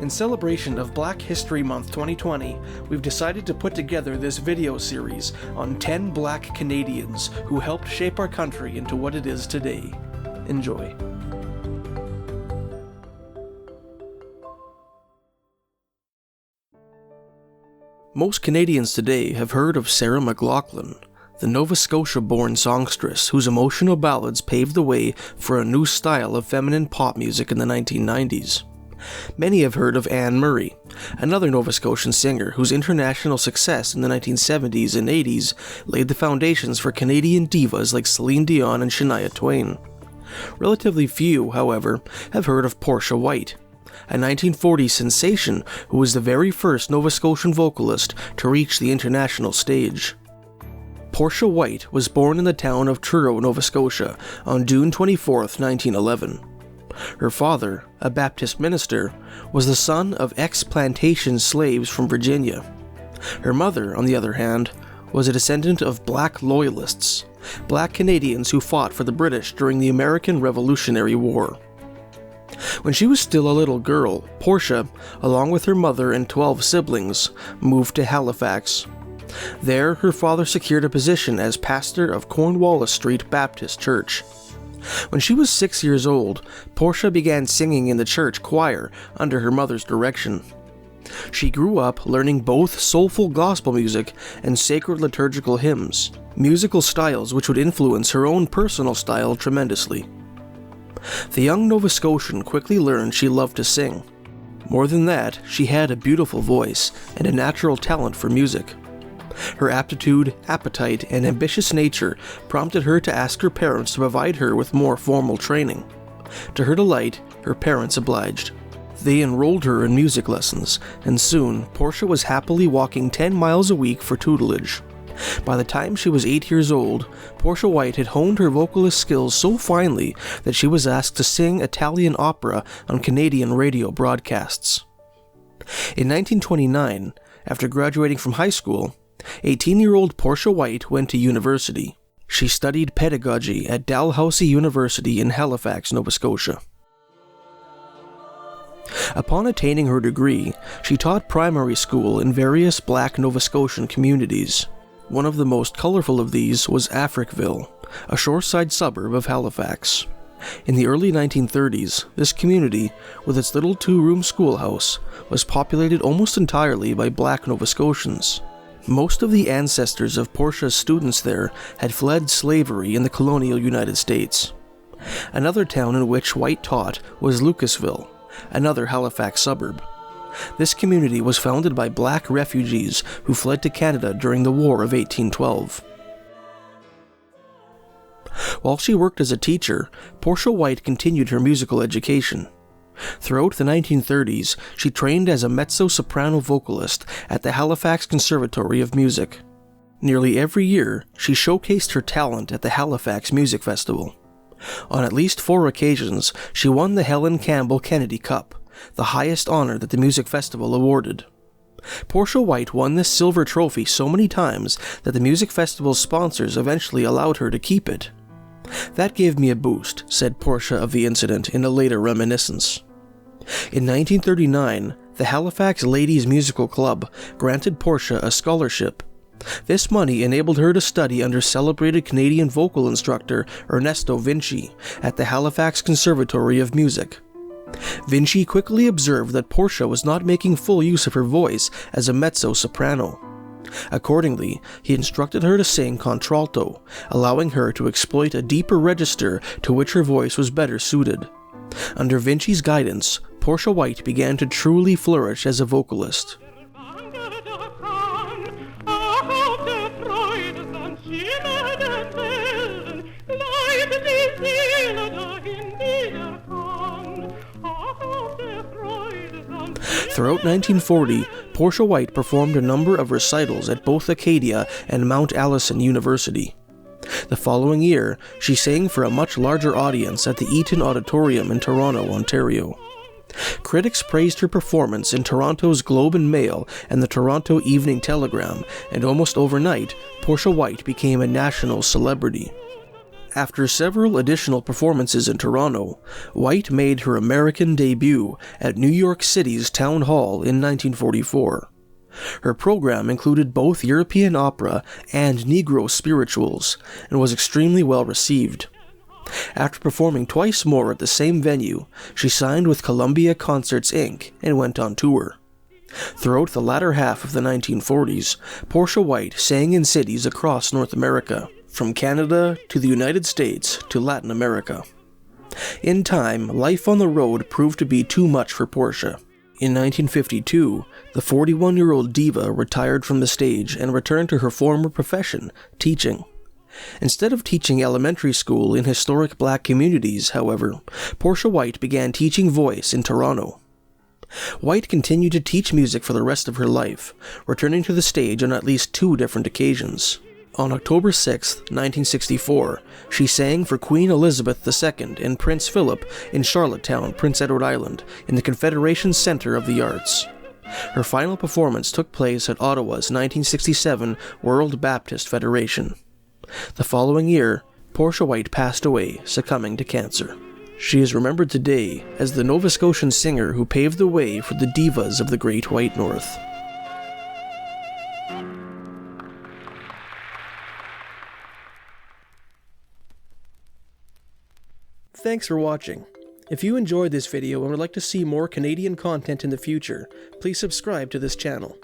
In celebration of Black History Month 2020, we've decided to put together this video series on 10 Black Canadians who helped shape our country into what it is today. Enjoy. Most Canadians today have heard of Sarah McLachlan, the Nova Scotia-born songstress whose emotional ballads paved the way for a new style of feminine pop music in the 1990s. Many have heard of Anne Murray, another Nova Scotian singer whose international success in the 1970s and 80s laid the foundations for Canadian divas like Celine Dion and Shania Twain. Relatively few, however, have heard of Portia White, a 1940s sensation who was the very first Nova Scotian vocalist to reach the international stage. Portia White was born in the town of Truro, Nova Scotia, on June 24, 1911. Her father, a Baptist minister, was the son of ex-plantation slaves from Virginia. Her mother, on the other hand, was a descendant of Black Loyalists, Black Canadians who fought for the British during the American Revolutionary War. When she was still a little girl, Portia, along with her mother and 12 siblings, moved to Halifax. There, her father secured a position as pastor of Cornwallis Street Baptist Church. When she was 6 years old, Portia began singing in the church choir under her mother's direction. She grew up learning both soulful gospel music and sacred liturgical hymns, musical styles which would influence her own personal style tremendously. The young Nova Scotian quickly learned she loved to sing. More than that, she had a beautiful voice and a natural talent for music. Her aptitude, appetite, and ambitious nature prompted her to ask her parents to provide her with more formal training. To her delight, her parents obliged. They enrolled her in music lessons, and soon Portia was happily walking 10 miles a week for tutelage. By the time she was 8 years old, Portia White had honed her vocalist skills so finely that she was asked to sing Italian opera on Canadian radio broadcasts. In 1929, after graduating from high school, 18-year-old Portia White went to university. She studied pedagogy at Dalhousie University in Halifax, Nova Scotia. Upon attaining her degree, she taught primary school in various Black Nova Scotian communities. One of the most colorful of these was Africville, a shoreside suburb of Halifax. In the early 1930s, this community, with its little two-room schoolhouse, was populated almost entirely by Black Nova Scotians. Most of the ancestors of Portia's students there had fled slavery in the colonial United States. Another town in which White taught was Lucasville, another Halifax suburb. This community was founded by Black refugees who fled to Canada during the War of 1812. While she worked as a teacher, Portia White continued her musical education. Throughout the 1930s, she trained as a mezzo-soprano vocalist at the Halifax Conservatory of Music. Nearly every year, she showcased her talent at the Halifax Music Festival. On at least 4 occasions, she won the Helen Campbell Kennedy Cup, the highest honor that the music festival awarded. Portia White won this silver trophy so many times that the music festival's sponsors eventually allowed her to keep it. "That gave me a boost," said Portia of the incident in a later reminiscence. In 1939, the Halifax Ladies Musical Club granted Portia a scholarship. This money enabled her to study under celebrated Canadian vocal instructor Ernesto Vinci at the Halifax Conservatory of Music. Vinci quickly observed that Portia was not making full use of her voice as a mezzo-soprano. Accordingly, he instructed her to sing contralto, allowing her to exploit a deeper register to which her voice was better suited. Under Vinci's guidance, Portia White began to truly flourish as a vocalist. Throughout 1940, Portia White performed a number of recitals at both Acadia and Mount Allison University. The following year, she sang for a much larger audience at the Eaton Auditorium in Toronto, Ontario. Critics praised her performance in Toronto's Globe and Mail and the Toronto Evening Telegram, and almost overnight, Portia White became a national celebrity. After several additional performances in Toronto, White made her American debut at New York City's Town Hall in 1944. Her program included both European opera and Negro spirituals, and was extremely well received. After performing twice more at the same venue, she signed with Columbia Concerts Inc. and went on tour. Throughout the latter half of the 1940s, Portia White sang in cities across North America, from Canada to the United States to Latin America. In time, life on the road proved to be too much for Portia. In 1952, the 41-year-old diva retired from the stage and returned to her former profession, teaching. Instead of teaching elementary school in historic black communities, however, Portia White began teaching voice in Toronto. White continued to teach music for the rest of her life, returning to the stage on at least 2 different occasions. On October 6, 1964, she sang for Queen Elizabeth II and Prince Philip in Charlottetown, Prince Edward Island, in the Confederation Centre of the Arts. Her final performance took place at Ottawa's 1967 World Baptist Federation. The following year, Portia White passed away, succumbing to cancer. She is remembered today as the Nova Scotian singer who paved the way for the divas of the Great White North. Thanks for watching. If you enjoyed this video and would like to see more Canadian content in the future, please subscribe to this channel.